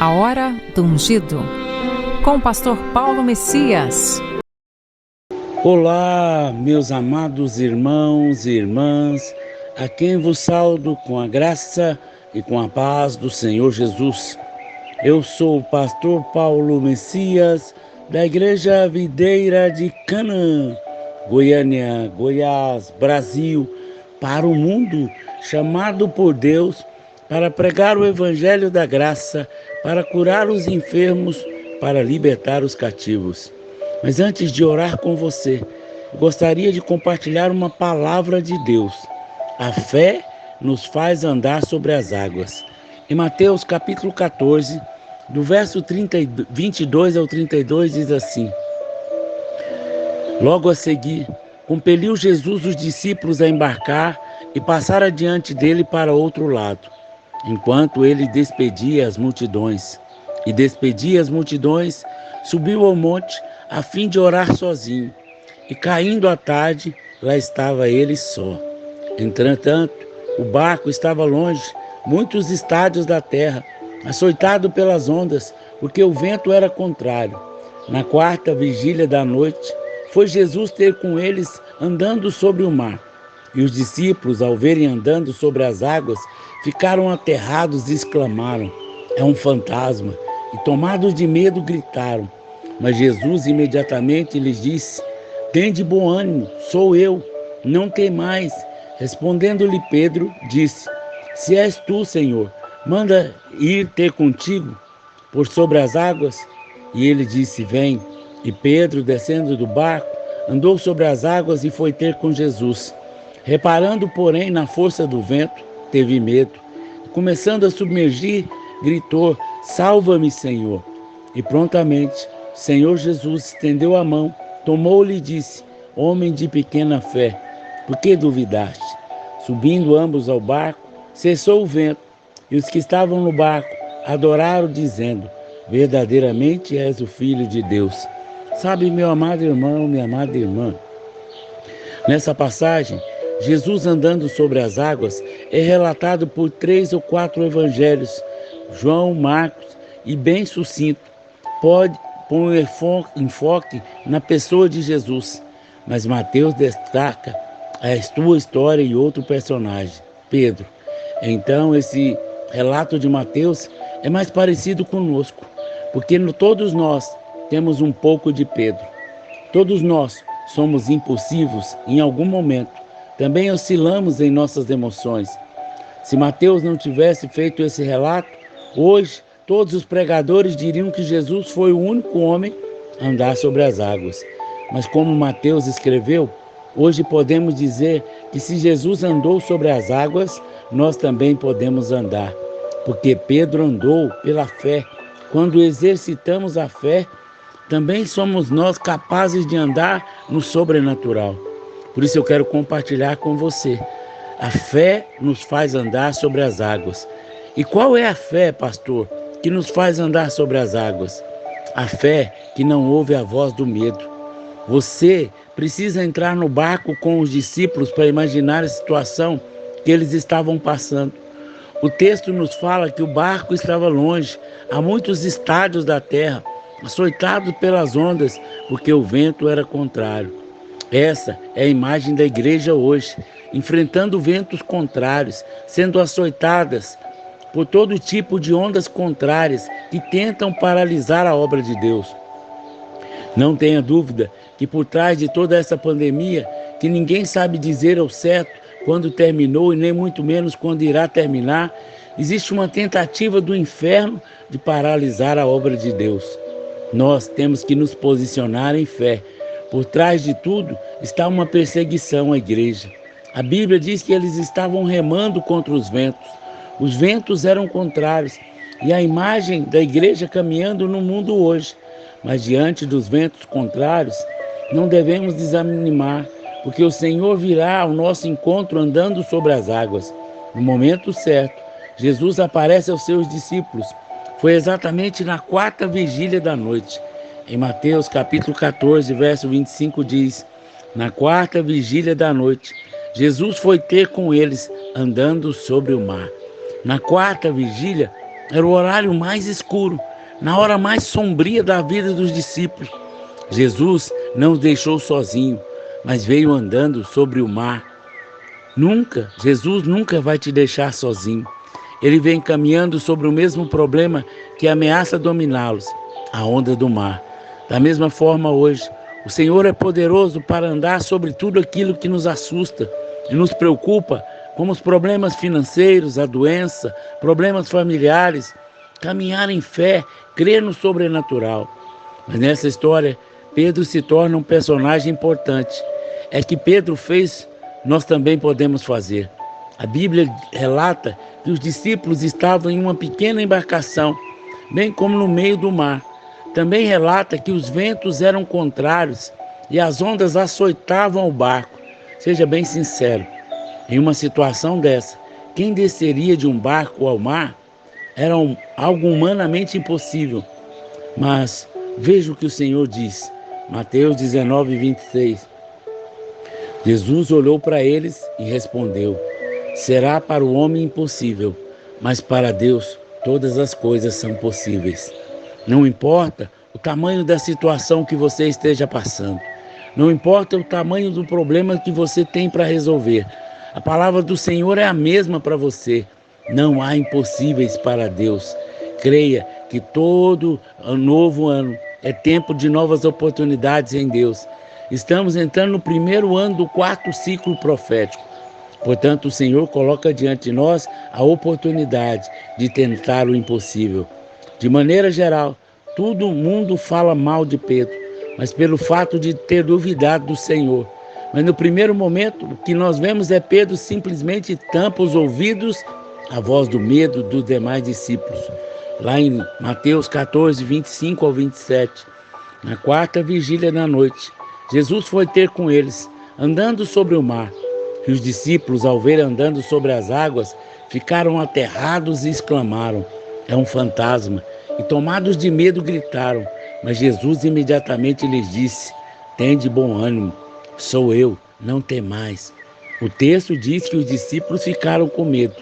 A Hora do Ungido, com o pastor Paulo Messias. Olá, meus amados irmãos e irmãs, a quem vos saúdo com a graça e com a paz do Senhor Jesus. Eu sou o pastor Paulo Messias, da Igreja Videira de Canaã, Goiânia, Goiás, Brasil, para o mundo, chamado por Deus para pregar o Evangelho da Graça, para curar os enfermos, para libertar os cativos. Mas antes de orar com você, gostaria de compartilhar uma palavra de Deus. A fé nos faz andar sobre as águas. Em Mateus capítulo 14, do verso 22 ao 32, diz assim: Logo a seguir, compeliu Jesus os discípulos a embarcar e passar adiante dele para outro lado, enquanto ele despedia as multidões. Subiu ao monte a fim de orar sozinho. E caindo a tarde, lá estava ele só. Entretanto, o barco estava longe, muitos estádios da terra, açoitado pelas ondas, porque o vento era contrário. Na quarta vigília da noite, foi Jesus ter com eles andando sobre o mar. E os discípulos, ao verem andando sobre as águas, ficaram aterrados e exclamaram: É um fantasma! E tomados de medo, gritaram. Mas Jesus imediatamente lhes disse: Tende bom ânimo, sou eu, não temais. Respondendo-lhe Pedro, disse: Se és tu, Senhor, manda ir ter contigo por sobre as águas. E ele disse: Vem. E Pedro, descendo do barco, andou sobre as águas e foi ter com Jesus. Reparando, porém, na força do vento, teve medo. Começando a submergir, gritou: Salva-me, Senhor! E prontamente o Senhor Jesus estendeu a mão, tomou-lhe e disse: Homem de pequena fé, por que duvidaste? Subindo ambos ao barco, cessou o vento, e os que estavam no barco adoraram, dizendo: Verdadeiramente és o Filho de Deus. Sabe, meu amado irmão, minha amada irmã, nessa passagem, Jesus andando sobre as águas é relatado por 3 ou 4 evangelhos, João, Marcos, e bem sucinto. Pode pôr enfoque na pessoa de Jesus, mas Mateus destaca a sua história e outro personagem, Pedro. Então, esse relato de Mateus é mais parecido conosco, porque todos nós temos um pouco de Pedro. Todos nós somos impulsivos em algum momento. Também oscilamos em nossas emoções. Se Mateus não tivesse feito esse relato, hoje todos os pregadores diriam que Jesus foi o único homem a andar sobre as águas. Mas como Mateus escreveu, hoje podemos dizer que se Jesus andou sobre as águas, nós também podemos andar. Porque Pedro andou pela fé. Quando exercitamos a fé, também somos nós capazes de andar no sobrenatural. Por isso eu quero compartilhar com você. A fé nos faz andar sobre as águas. E qual é a fé, pastor, que nos faz andar sobre as águas? A fé que não ouve a voz do medo. Você precisa entrar no barco com os discípulos para imaginar a situação que eles estavam passando. O texto nos fala que o barco estava longe, a muitos estádios da terra, açoitado pelas ondas, porque o vento era contrário. Essa é a imagem da igreja hoje, enfrentando ventos contrários, sendo açoitadas por todo tipo de ondas contrárias que tentam paralisar a obra de Deus. Não tenha dúvida que por trás de toda essa pandemia, que ninguém sabe dizer ao certo quando terminou e nem muito menos quando irá terminar, existe uma tentativa do inferno de paralisar a obra de Deus. Nós temos que nos posicionar em fé. Por trás de tudo está uma perseguição à igreja. A Bíblia diz que eles estavam remando contra os ventos. Os ventos eram contrários e a imagem da igreja caminhando no mundo hoje. Mas diante dos ventos contrários, não devemos desanimar, porque o Senhor virá ao nosso encontro andando sobre as águas. No momento certo, Jesus aparece aos seus discípulos. Foi exatamente na 4ª vigília da noite. Em Mateus capítulo 14, verso 25 diz: Na 4ª vigília da noite, Jesus foi ter com eles andando sobre o mar. Na 4ª vigília, Era o horário mais escuro, na hora mais sombria da vida dos discípulos. Jesus não os deixou sozinho, mas veio andando sobre o mar. Jesus nunca vai te deixar sozinho. Ele vem caminhando sobre o mesmo problema que ameaça dominá-los, a onda do mar. Da mesma forma hoje, o Senhor é poderoso para andar sobre tudo aquilo que nos assusta e nos preocupa, como os problemas financeiros, a doença, problemas familiares. Caminhar em fé, crer no sobrenatural. Mas nessa história, Pedro se torna um personagem importante. É que Pedro fez, nós também podemos fazer. A Bíblia relata que os discípulos estavam em uma pequena embarcação, bem como no meio do mar. Também relata que os ventos eram contrários e as ondas açoitavam o barco. Seja bem sincero, em uma situação dessa, quem desceria de um barco ao mar era algo humanamente impossível. Mas veja o que o Senhor diz, Mateus 19, 26. Jesus olhou para eles e respondeu: será para o homem impossível, mas para Deus todas as coisas são possíveis. Não importa o tamanho da situação que você esteja passando, não importa o tamanho do problema que você tem para resolver, a palavra do Senhor é a mesma para você. Não há impossíveis para Deus. Creia que todo novo ano é tempo de novas oportunidades em Deus. Estamos entrando no primeiro ano do 4º ciclo profético. Portanto, o Senhor coloca diante de nós a oportunidade de tentar o impossível. De maneira geral, todo mundo fala mal de Pedro, mas pelo fato de ter duvidado do Senhor. Mas no primeiro momento, o que nós vemos é Pedro simplesmente tampa os ouvidos à voz do medo dos demais discípulos. Lá em Mateus 14, 25 ao 27, na 4ª vigília da noite, Jesus foi ter com eles, andando sobre o mar. E os discípulos, ao ver andando sobre as águas, ficaram aterrados e exclamaram: é um fantasma. E tomados de medo gritaram. Mas Jesus imediatamente lhes disse: tende bom ânimo, sou eu, não temais. O texto diz que os discípulos ficaram com medo.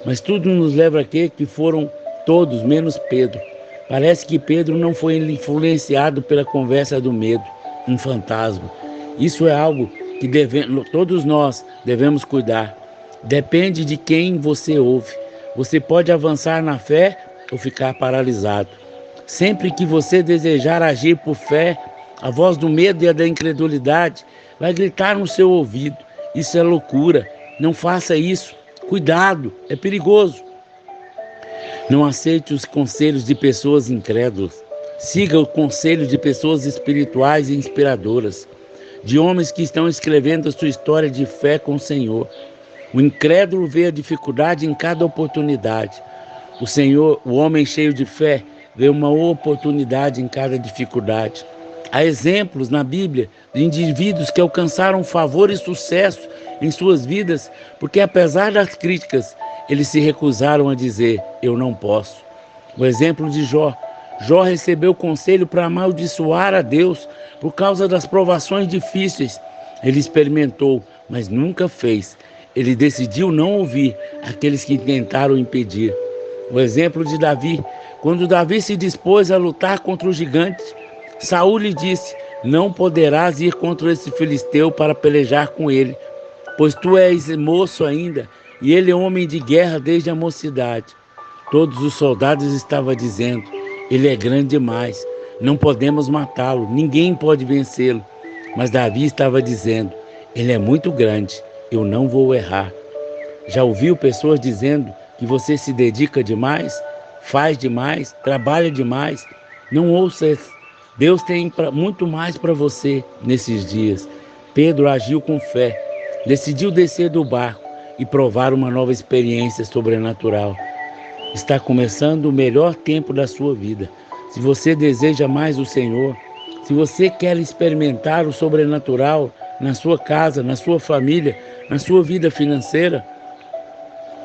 Mas tudo nos leva a crer que foram todos, menos Pedro. Parece que Pedro não foi influenciado pela conversa do medo, um fantasma. Isso é algo que todos nós devemos cuidar. Depende de quem você ouve. Você pode avançar na fé ou ficar paralisado. Sempre que você desejar agir por fé, a voz do medo e a da incredulidade vai gritar no seu ouvido: isso é loucura, não faça isso, cuidado, é perigoso. Não aceite os conselhos de pessoas incrédulas. Siga o conselho de pessoas espirituais e inspiradoras, de homens que estão escrevendo a sua história de fé com o Senhor. O incrédulo vê a dificuldade em cada oportunidade. O homem cheio de fé, vê uma oportunidade em cada dificuldade. Há exemplos na Bíblia de indivíduos que alcançaram favor e sucesso em suas vidas, porque apesar das críticas, eles se recusaram a dizer: eu não posso. O exemplo de Jó. Jó recebeu conselho para amaldiçoar a Deus por causa das provações difíceis. Ele experimentou, mas nunca fez. Ele decidiu não ouvir aqueles que tentaram impedir. O exemplo de Davi. Quando Davi se dispôs a lutar contra os gigantes, Saul lhe disse: não poderás ir contra esse filisteu para pelejar com ele, pois tu és moço ainda, e ele é homem de guerra desde a mocidade. Todos os soldados estavam dizendo: ele é grande demais, não podemos matá-lo, ninguém pode vencê-lo. Mas Davi estava dizendo: ele é muito grande, eu não vou errar. Já ouviu pessoas dizendo que você se dedica demais, faz demais, trabalha demais? Não ouça isso. Deus tem muito mais para você nesses dias. Pedro agiu com fé, decidiu descer do barco e provar uma nova experiência sobrenatural. Está começando o melhor tempo da sua vida. Se você deseja mais o Senhor, se você quer experimentar o sobrenatural na sua casa, na sua família, na sua vida financeira,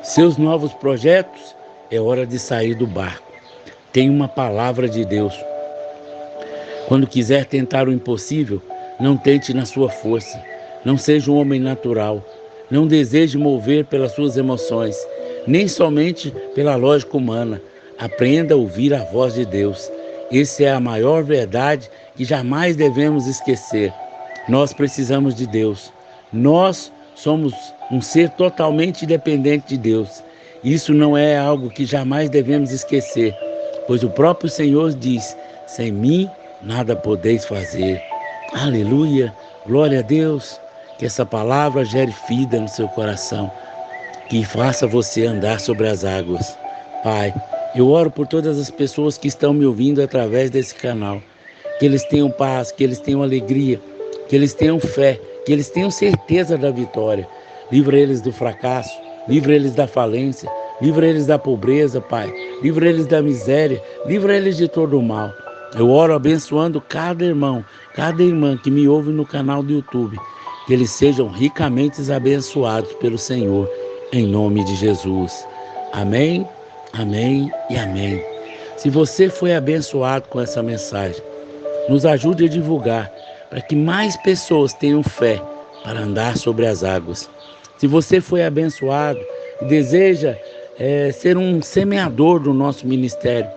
seus novos projetos, é hora de sair do barco. Tem uma palavra de Deus. Quando quiser tentar o impossível, não tente na sua força. Não seja um homem natural. Não deseje mover pelas suas emoções, nem somente pela lógica humana. Aprenda a ouvir a voz de Deus. Essa é a maior verdade que jamais devemos esquecer. Nós precisamos de Deus. Nós somos um ser totalmente dependente de Deus. Isso não é algo que jamais devemos esquecer, pois o próprio Senhor diz: sem mim nada podeis fazer. Aleluia, glória a Deus. Que essa palavra gere vida no seu coração, que faça você andar sobre as águas. Pai, eu oro por todas as pessoas que estão me ouvindo através desse canal, que eles tenham paz, que eles tenham alegria, que eles tenham fé, que eles tenham certeza da vitória. Livra eles do fracasso, livra eles da falência, livra eles da pobreza, Pai, livra eles da miséria, livra eles de todo o mal. Eu oro abençoando cada irmão, cada irmã que me ouve no canal do YouTube, que eles sejam ricamente abençoados pelo Senhor, em nome de Jesus. Amém, amém e amém. Se você foi abençoado com essa mensagem, nos ajude a divulgar, para que mais pessoas tenham fé para andar sobre as águas. Se você foi abençoado e deseja ser um semeador do nosso ministério,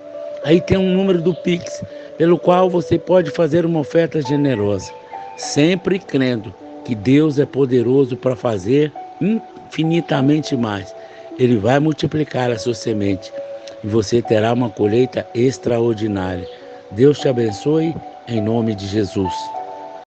aí tem um número do Pix, pelo qual você pode fazer uma oferta generosa, sempre crendo que Deus é poderoso para fazer infinitamente mais. Ele vai multiplicar a sua semente e você terá uma colheita extraordinária. Deus te abençoe em nome de Jesus.